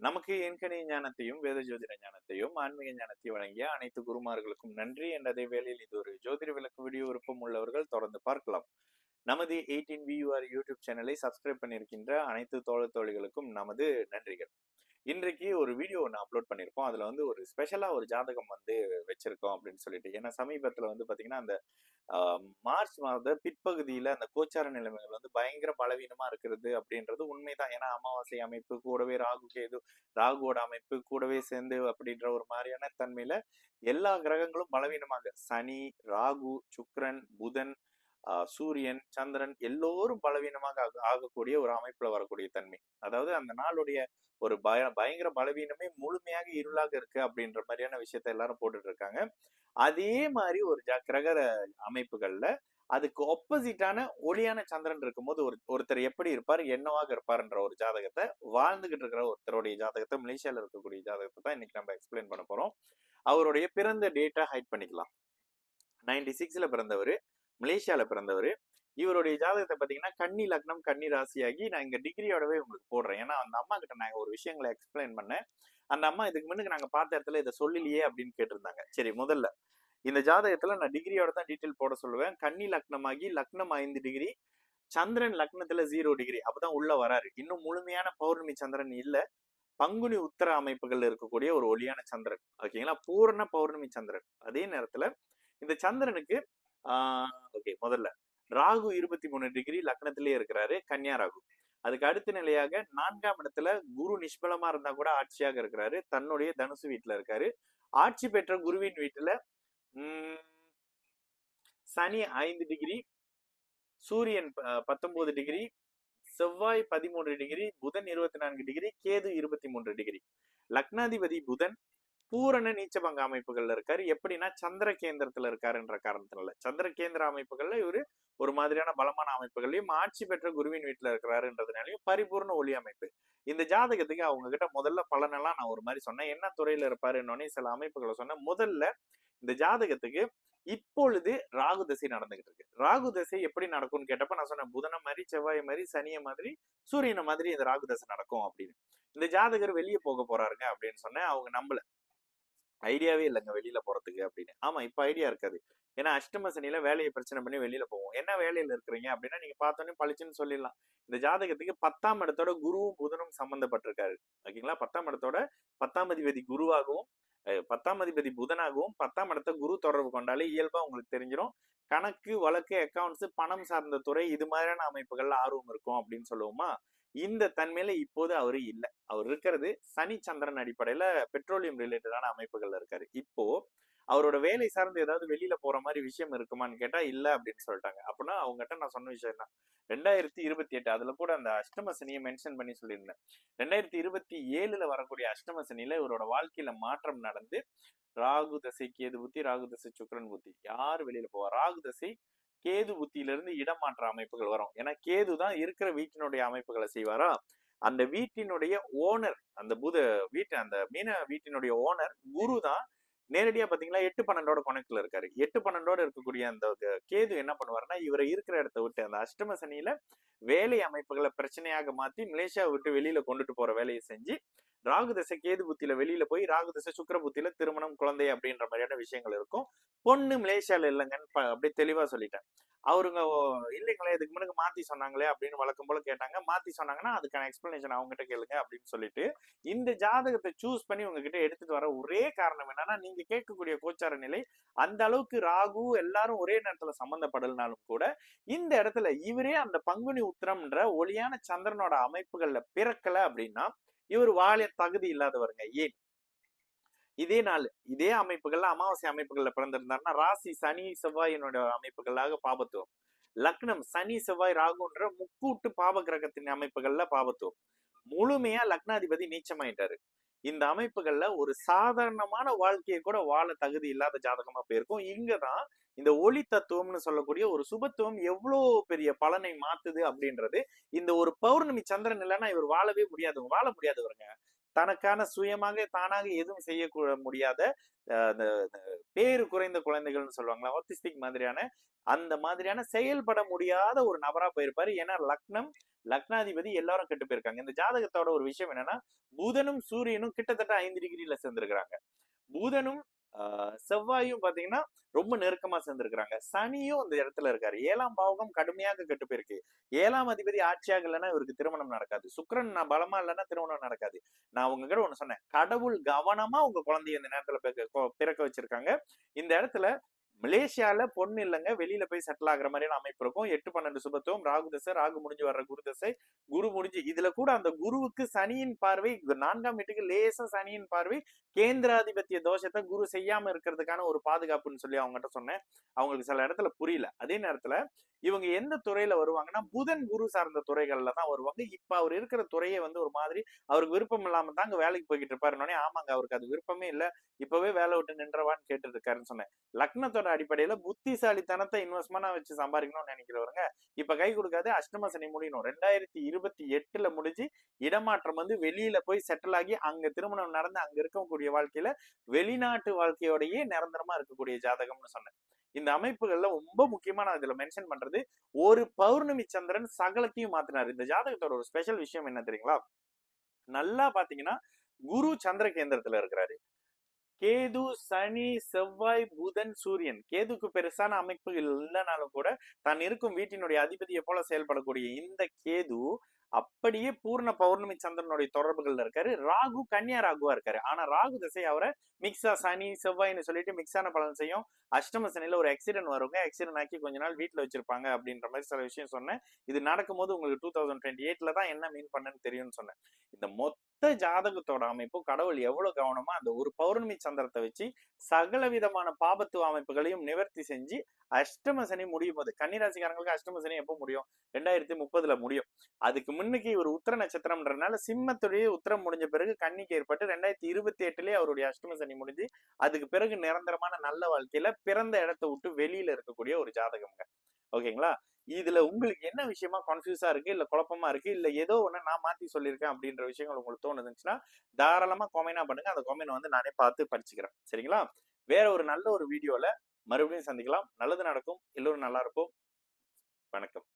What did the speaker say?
நமக்கு எண்கணித ஞானத்தையும் வேத ஜோதிட ஞானத்தையும் ஆன்மீக ஞானத்தையும் வழங்கிய அனைத்து குருமார்களுக்கும் நன்றி. அதே வேளையில் இது ஒரு ஜோதிட விளக்கு வீடியோ விருப்பம் உள்ளவர்கள் தொடர்ந்து பார்க்கலாம். நமது 18VUR யூடியூப் சேனலை சப்ஸ்கிரைப் பண்ணியிருக்கின்ற அனைத்து தோழர் தோழிகளுக்கும் நமது நன்றிகள். இன்றைக்கு ஒரு வீடியோ ஒன்று அப்லோட் பண்ணியிருக்கோம். அதில் வந்து ஒரு ஸ்பெஷலாக ஒரு ஜாதகம் வந்து வச்சிருக்கோம் அப்படின்னு சொல்லிட்டு. ஏன்னா சமீபத்தில் வந்து பார்த்தீங்கன்னா அந்த மார்ச் மாத பிற்பகுதியில் அந்த கோச்சார நிலைமைகள் வந்து பயங்கர பலவீனமா இருக்கிறது அப்படின்றது உண்மைதான். ஏன்னா அமாவாசை அமைப்பு கூடவே ராகு கேது, ராகுவோட அமைப்பு கூடவே சேர்ந்து அப்படின்ற ஒரு மாதிரியான தன்மையில எல்லா கிரகங்களும் பலவீனமாக சனி, ராகு, சுக்கிரன், புதன், சூரியன், சந்திரன் எல்லோரும் பலவீனமாக ஆகக்கூடிய ஒரு அமைப்புல வரக்கூடிய தன்மை. அதாவது அந்த நாளுடைய ஒரு பயங்கர பலவீனமே முழுமையாக இருளாக இருக்கு அப்படின்ற மாதிரியான விஷயத்த எல்லாரும் போட்டுட்டு இருக்காங்க. அதே மாதிரி ஒரு கிரக அமைப்புகள்ல அதுக்கு ஆப்போசிட்டான ஒளியான சந்திரன் இருக்கும்போது ஒருத்தர் எப்படி இருப்பார், என்னவாக இருப்பார்ன்ற ஒரு ஜாதகத்தை, வாழ்ந்துகிட்டு இருக்கிற ஒருத்தருடைய ஜாதகத்தை, மலேசியால இருக்கக்கூடிய ஜாதகத்தை தான் இன்னைக்கு நம்ம எக்ஸ்பிளைன் பண்ண போறோம். அவருடைய பிறந்த டேட்டா ஹைட் பண்ணிக்கலாம். 96ல பிறந்தவர், மலேசியால பிறந்தவர். இவருடைய ஜாதகத்தை பாத்தீங்கன்னா கன்னி லக்னம், கன்னி ராசியாகி நான் இங்க டிகிரியோடவே உங்களுக்கு போடுறேன். ஏன்னா அந்த அம்மா கிட்ட நாங்க ஒரு விஷயங்களை எக்ஸ்பிளைன் பண்ணேன். அந்த அம்மா இதுக்கு முன்னுக்கு நாங்க பார்த்த இடத்துல இதை சொல்லலையே அப்படின்னு கேட்டிருந்தாங்க. சரி, முதல்ல இந்த ஜாதகத்துல நான் டிகிரியோட தான் டீட்டெயில் போட சொல்லுவேன். கன்னி லக்னமாகி லக்னம் 5 டிகிரி, சந்திரன் லக்னத்துல 0 டிகிரி, அப்பதான் உள்ள வராரு. இன்னும் முழுமையான பௌர்ணமி சந்திரன் இல்ல. பங்குனி உத்தர அமைப்புகள் இருக்கக்கூடிய ஒரு ஒளியான சந்திரன், ஓகேங்களா, பூரண பௌர்ணமி சந்திரன். அதே நேரத்துல இந்த சந்திரனுக்கு ஓகே, முதல்ல ராகு 23 டிகிரி லக்னத்திலேயே இருக்கிறாரு, கன்னியா ராகு. அதுக்கு அடுத்த நிலையாக 4ஆம் இடத்துல குரு நிஷ்பலமா இருந்தா கூட ஆட்சியாக இருக்கிறாரு, தன்னுடைய தனுசு வீட்டுல இருக்காரு. ஆட்சி பெற்ற குருவின் வீட்டுல சனி 5 டிகிரி, சூரியன் 19 டிகிரி, செவ்வாய் 13 டிகிரி, புதன் 24 டிகிரி, கேது 23 டிகிரி. லக்னாதிபதி புதன் பூரண நீச்சபங்க அமைப்புகள்ல இருக்காரு. எப்படின்னா சந்திர கேந்திரத்துல இருக்காருன்ற காரணத்தினால, சந்திர கேந்திர அமைப்புகள்ல இவரு ஒரு மாதிரியான பலமான அமைப்புகளையும், ஆட்சி பெற்ற குருவின் வீட்டுல இருக்கிறாருன்றதுனாலையும் பரிபூர்ண ஒளி அமைப்பு. இந்த ஜாதகத்துக்கு அவங்க கிட்ட முதல்ல பலனெல்லாம் நான் ஒரு மாதிரி சொன்னேன். என்ன துறையில இருப்பாருன்னு சில அமைப்புகளை சொன்னேன். முதல்ல இந்த ஜாதகத்துக்கு இப்பொழுது ராகு தசை நடந்துகிட்டு இருக்கு. ராகு தசை எப்படி நடக்கும்னு கேட்டப்ப நான் சொன்னேன், புதனை மாதிரி, செவ்வாய் மாதிரி, சனியை மாதிரி, சூரியனை மாதிரி இந்த ராகு தசை நடக்கும் அப்படின்னு. இந்த ஜாதகர் வெளியே போக போறாருங்க அப்படின்னு சொன்னேன். அவங்க நம்பல, ஐடியாவே இல்லைங்க வெளியில போறதுக்கு அப்படின்னு. ஆமா, இப்ப ஐடியா இருக்காது. ஏன்னா அஷ்டம சனியில வேலையை பிரச்சனை பண்ணி வெளியில போவோம். என்ன வேலையில இருக்கிறீங்க அப்படின்னா நீங்க பார்த்தோன்னே பளிச்சுன்னு சொல்லிடலாம். இந்த ஜாதகத்துக்கு 10ஆம் இடத்தோட குருவும் புதனும் சம்பந்தப்பட்டிருக்காரு, ஓகேங்களா. 10ஆம் இடத்தோட 10ஆம் அதிபதி குருவாகவும் 10ஆம் அதிபதி புதனாகவும் 10ஆம் இடத்த குரு தொடர்பு கொண்டாலே இயல்பா உங்களுக்கு தெரிஞ்சிடும். கணக்கு வழக்கு அக்கௌண்ட்ஸ் பணம் சார்ந்த துறை இது மாதிரியான அமைப்புகள்ல ஆர்வம் இருக்கும் அப்படின்னு சொல்லுவோமா. இந்த தன்மையில இப்போது அவரு இல்லை. அவர் இருக்கிறது சனி சந்திரன் அடிப்படையில பெட்ரோலியம் ரிலேட்டடான அமைப்புகள்ல இருக்காரு. இப்போ அவரோட வேலை சார்ந்து ஏதாவது வெளியில போற மாதிரி விஷயம் இருக்குமான்னு கேட்டா இல்ல அப்படின்னு சொல்லிட்டாங்க. அப்படின்னா அவங்ககிட்ட நான் சொன்ன விஷயம் தான் 2028, அதுல கூட அந்த அஷ்டம சனியை மென்ஷன் பண்ணி சொல்லியிருந்தேன். 2027ல வரக்கூடிய அஷ்டம சனியில இவரோட வாழ்க்கையில மாற்றம் நடந்து ராகு தசை கேது புத்தி, ராகு தசை சுக்கிரன் புத்தி, யார் வெளியில போவா. ராகு தசை கேது புத்தியில இருந்து இடமாற்ற அமைப்புகள் வரும். ஏன்னா கேது தான் இருக்கிற வீட்டினுடைய அமைப்புகளை செய்வாரா. அந்த வீட்டினுடைய ஓனர், அந்த அந்த மீன வீட்டினுடைய ஓனர் குரு தான் நேரடியா பாத்தீங்களா 8-12ஓட கணக்குல இருக்காரு. 8-12ஓட இருக்கக்கூடிய அந்த கேது என்ன பண்ணுவாருன்னா, இவரை இருக்கிற இடத்த விட்டு அந்த அஷ்டம சனியில வேலை அமைப்புகளை பிரச்சனையாக மாத்தி மலேசியாவை விட்டு வெளியில கொண்டுட்டு போற வேலையை செஞ்சு, ராகு தசை கேது புத்தியில வெளியில போய் ராகு தசை சுக்கிர புத்தியில திருமணம், குழந்தை அப்படின்ற மாதிரியான விஷயங்கள் இருக்கும். பொண்ணு மலேசியால இல்லைங்கன்னு அப்படியே தெளிவா சொல்லிட்டேன். அவருங்க இல்லைங்களே இதுக்கு முன்னாடி மாத்தி சொன்னாங்களே அப்படின்னு வழக்கம் போல கேட்டாங்க. மாத்தி சொன்னாங்கன்னா அதுக்கான எக்ஸ்பிளனேஷன் அவங்ககிட்ட கேளுங்க அப்படின்னு சொல்லிட்டு இந்த ஜாதகத்தை சூஸ் பண்ணி உங்ககிட்ட எடுத்துட்டு வர ஒரே காரணம் என்னன்னா, நீங்க கேட்கக்கூடிய கோச்சார நிலை அந்த அளவுக்கு ராகு எல்லாரும் ஒரே நேரத்துல சம்பந்தப்படலனாலும் கூட இந்த இடத்துல இவரே அந்த பங்குனி உத்திரம்ன்ற ஒளியான சந்திரனோட அமைப்புகள்ல பிறக்கல அப்படின்னா இவர் வாழ தகுதி இல்லாதவருங்க. ஏன் இதே நாள் இதே அமைப்புகள்ல அமாவாசை அமைப்புகள்ல பிறந்திருந்தாருன்னா ராசி சனி செவ்வாயினோட அமைப்புகளாக பாபத்துவம், லக்னம் சனி செவ்வாய் ராகுன்ற முக்கூட்டு பாப கிரகத்தின் அமைப்புகள்ல பாபத்துவம், முழுமையா லக்னாதிபதி நீச்சமாயிட்டாரு. இந்த அமைப்புகள்ல ஒரு சாதாரணமான வாழ்க்கையை கூட வாழ தகுதி இல்லாத ஜாதகமா போயிருக்கும். இங்கதான் இந்த ஒளி தத்துவம்னு சொல்லக்கூடிய ஒரு சுபத்துவம் எவ்வளவு பெரிய பலனை மாத்துது அப்படின்றது. இந்த ஒரு பௌர்ணமி சந்திரன் இல்லைன்னா இவர் வாழவே முடியாதவங்க, வாழ முடியாதவருங்க. தனக்கான சுயமாக தானாக எதுவும் செய்ய முடியாத பேரு குறைந்த குழந்தைகள்னு சொல்லுவாங்களா, ஆட்டிஸ்டிக் மாதிரியான அந்த மாதிரியான செயல்பட முடியாத ஒரு நபரா போயிருப்பாரு. ஏன்னா லக்னாதிபதி எல்லாரும் கெட்டு போயிருக்காங்க. இந்த ஜாதகத்தோட ஒரு விஷயம் என்னன்னா, புதனும் சூரியனும் கிட்டத்தட்ட 5 டிகிரில சேர்ந்திருக்கிறாங்க. புதனும் செவ்வாயும் பாத்தீங்கன்னா ரொம்ப நெருக்கமா சேர்ந்திருக்கிறாங்க. சனியும் அந்த இடத்துல இருக்காரு. 7ஆம் பாவகம் கடுமையாக கெட்டு போயிருக்கு. 7ஆம் அதிபதி ஆட்சியாக இல்லைன்னா இவருக்கு திருமணம் நடக்காது. சுக்கிரன் நான் பலமா இல்லைன்னா திருமணம் நடக்காது. நான் உங்ககிட்ட ஒண்ணு சொன்னேன், கடவுள் கவனமா உங்க குழந்தைய இந்த நேரத்துல பிறக்க வச்சிருக்காங்க. இந்த இடத்துல மலேசியால பொண்ணு இல்லைங்க, வெளியில போய் செட்டில் ஆகுற மாதிரியான அமைப்பு இருக்கும். 8-12 சுபத்துவம், ராகு தசை, ராகு முடிஞ்சு வர்ற குரு தசை, குரு முடிஞ்சு இதுல கூட அந்த குருவுக்கு சனியின் பார்வை, 4ஆம் வீட்டுக்கு லேசா சனியின் பார்வை, கேந்திராதிபத்திய தோஷத்தை குரு செய்யாம இருக்கிறதுக்கான ஒரு பாதுகாப்புன்னு சொல்லி அவங்ககிட்ட சொன்னேன். அவங்களுக்கு சில இடத்துல புரியல. அதே நேரத்துல இவங்க எந்த துறையில வருவாங்கன்னா, புதன் குரு சார்ந்த துறைகள்ல தான் வருவாங்க. இப்ப அவர் இருக்கிற துறையை வந்து ஒரு மாதிரி அவருக்கு விருப்பம் இல்லாம தான் அங்க வேலைக்கு போய்கிட்டு இருப்பாருன்னே, ஆமாங்க அவருக்கு அது விருப்பமே இல்ல, இப்பவே வேலை விட்டு நின்றவான்னு கேட்டு இருக்காருன்னு சொன்னேன். லக்னத்தோட அடிப்படையில புத்திசாலித்தனத்தை இன்வெஸ்ட்மெண்டா வச்சு சம்பாதிக்கணும்னு நினைக்கிறவங்க இப்ப கை கொடுக்காது. அஷ்டம சனி முடியணும். 2028ல முடிஞ்சு இடமாற்றம் வந்து வெளியில போய் செட்டில் ஆகி அங்க திருமணம் நடந்து அங்க இருக்கக்கூடிய வாழ்க்கையில வெளிநாட்டு வாழ்க்கையோடையே நிரந்தரமா இருக்கக்கூடிய ஜாதகம்னு சொன்னேன். இந்த அமைப்புகள்ல ரொம்ப முக்கியமா நான் இதுல மென்ஷன் பண்றது, ஒரு பௌர்ணமி சந்திரன் சகலத்தையும் மாத்தினாரு. இந்த ஜாதகத்தோட ஒரு ஸ்பெஷல் விஷயம் என்ன தெரியுங்களா? நல்லா பாத்தீங்கன்னா குரு சந்திர கேந்திரத்துல இருக்கிறாரு. கேது, சனி, செவ்வாய், புதன், சூரியன். கேதுக்கு பெருசான அமைப்பு இல்லைனாலும் கூட தான் இருக்கும் வீட்டினுடைய அதிபதியை போல செயல்படக்கூடிய இந்த கேது அப்படியே பூர்ண பௌர்ணமி சந்திரனுடைய தொடர்புகள்ல இருக்காரு. ராகு கன்னியா ராகுவா இருக்காரு. ஆனா ராகு திசை அவரை மிக்ஸா சனி செவ்வாய்னு சொல்லிட்டு மிக்ஸான பலன் செய்யும். அஷ்டம சனியில ஒரு ஆக்சிடென்ட் வருங்க, ஆக்சிடென்ட் ஆக்கி கொஞ்ச நாள் வீட்டுல வச்சிருப்பாங்க அப்படின்ற மாதிரி சில விஷயம் சொன்னேன். இது நடக்கும்போது உங்களுக்கு 2028ல தான் என்ன மீன் பண்ணுன்னு தெரியும்னு சொன்னேன். இந்த மொத்த ஜாதகத்தோட அமைப்பு கடவுள் எவ்வளவு கவனமா அந்த ஒரு பௌர்ணமி சந்திரத்தை வச்சு சகல விதமான பாபத்துவ அமைப்புகளையும் நிவர்த்தி செஞ்சு அஷ்டம சனி முடியும் போது, கன்னிராசிக்காரங்களுக்கு அஷ்டம சனி எப்போ முடியும்? 2030ல முடியும். அதுக்கு முன்னுக்கு இவர் உத்திர நட்சத்திரம்ன்றதுனால சிம்மத்துடைய உத்திரம் முடிஞ்ச பிறகு கன்னிக்கு ஏற்பட்டு 2028லயே அவருடைய அஷ்டம சனி முடிஞ்சு அதுக்கு பிறகு நிரந்தரமான நல்ல வாழ்க்கையில பிறந்த இடத்தை விட்டு வெளியில இருக்கக்கூடிய ஒரு ஜாதகம்ங்க. ஓகேங்களா? இதுல உங்களுக்கு என்ன விஷயமா கன்ஃபியூஸா இருக்கு, இல்ல குழப்பமா இருக்கு, இல்ல ஏதோ ஒண்ணு நான் மாத்தி சொல்லியிருக்கேன் அப்படின்ற விஷயங்கள் உங்களுக்கு தோணுதுச்சுன்னா தாராளமா கமெண்டா பண்ணுங்க. அந்த கமெண்ட் வந்து நானே பார்த்து படிச்சுக்கிறேன். சரிங்களா? வேற ஒரு நல்ல ஒரு வீடியோல மறுபடியும் சந்திக்கலாம். நல்லது நடக்கும். எல்லோரும் நல்லா இருப்போம். வணக்கம்.